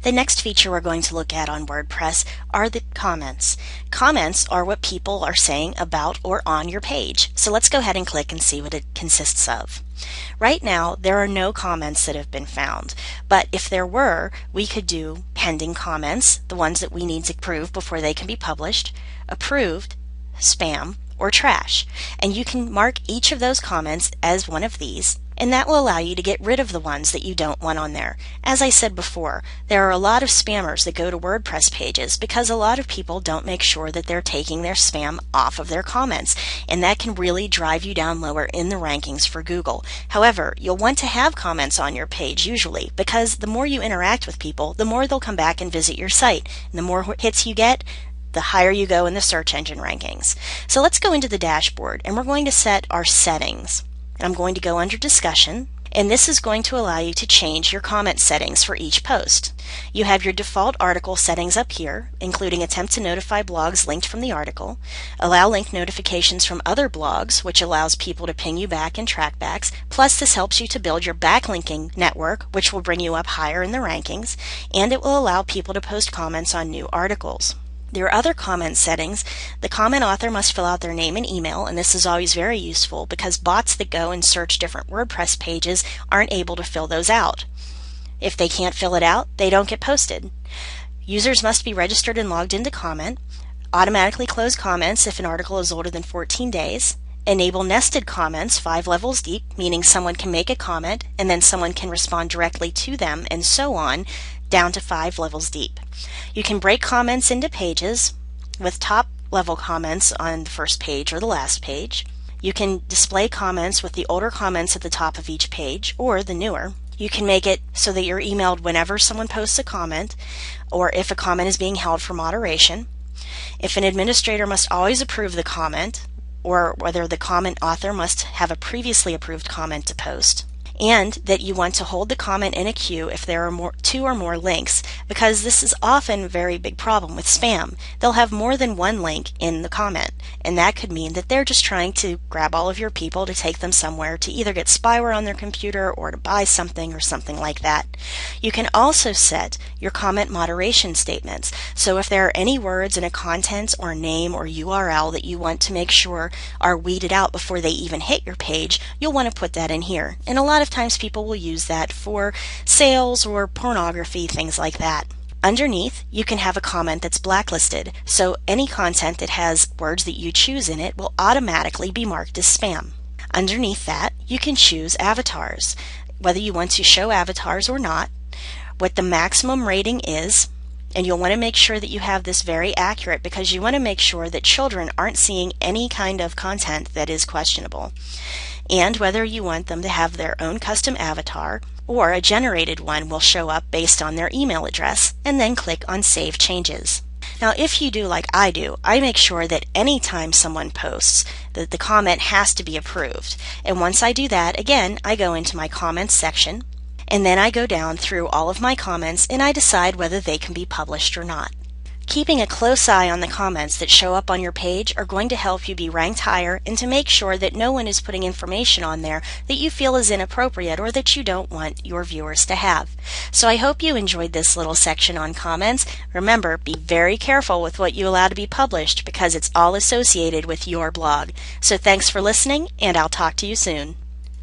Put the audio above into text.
The next feature we're going to look at on WordPress are the comments. Comments are what people are saying about or on your page. So let's go ahead and click and see what it consists of. Right now, there are no comments that have been found, but if there were, we could do pending comments, the ones that we need to approve before they can be published, approved, spam, or trash. And you can mark each of those comments as one of these, and that will allow you to get rid of the ones that you don't want on there. As I said before, there are a lot of spammers that go to WordPress pages because a lot of people don't make sure that they're taking their spam off of their comments, and that can really drive you down lower in the rankings for Google. However, you'll want to have comments on your page usually, because the more you interact with people, the more they'll come back and visit your site. And the more hits you get, the higher you go in the search engine rankings. So let's go into the dashboard, and we're going to set our settings. I'm going to go under discussion, and this is going to allow you to change your comment settings for each post. You have your default article settings up here, including attempt to notify blogs linked from the article, allow link notifications from other blogs, which allows people to ping you back and trackbacks, plus this helps you to build your backlinking network, which will bring you up higher in the rankings, and it will allow people to post comments on new articles. There are other comment settings. The comment author must fill out their name and email, and this is always very useful because bots that go and search different WordPress pages aren't able to fill those out. If they can't fill it out, they don't get posted. Users must be registered and logged in to comment, automatically close comments if an article is older than 14 days, enable nested comments 5 levels deep, meaning someone can make a comment and then someone can respond directly to them, and so on, down to 5 levels deep. You can break comments into pages with top level comments on the first page or the last page. You can display comments with the older comments at the top of each page or the newer. You can make it so that you're emailed whenever someone posts a comment or if a comment is being held for moderation. If an administrator must always approve the comment, or whether the comment author must have a previously approved comment to post. And that you want to hold the comment in a queue if there are 2 or more links, because this is often a very big problem with spam. They'll have more than one link in the comment, and that could mean that they're just trying to grab all of your people to take them somewhere to either get spyware on their computer or to buy something or something like that. You can also set your comment moderation statements. So if there are any words in a content or name or URL that you want to make sure are weeded out before they even hit your page, you'll want to put that in here. And a lot of times people will use that for sales or pornography, things like that. Underneath, you can have a comment that's blacklisted, so any content that has words that you choose in it will automatically be marked as spam. Underneath that, you can choose avatars, whether you want to show avatars or not, what the maximum rating is, and you'll want to make sure that you have this very accurate because you want to make sure that children aren't seeing any kind of content that is questionable, and whether you want them to have their own custom avatar or a generated one will show up based on their email address, and then click on Save Changes. Now if you do like I do, I make sure that anytime someone posts that the comment has to be approved, and once I do that, again, I go into my comments section, and then I go down through all of my comments and I decide whether they can be published or not. Keeping a close eye on the comments that show up on your page are going to help you be ranked higher and to make sure that no one is putting information on there that you feel is inappropriate or that you don't want your viewers to have. So I hope you enjoyed this little section on comments. Remember, be very careful with what you allow to be published because it's all associated with your blog. So thanks for listening, and I'll talk to you soon.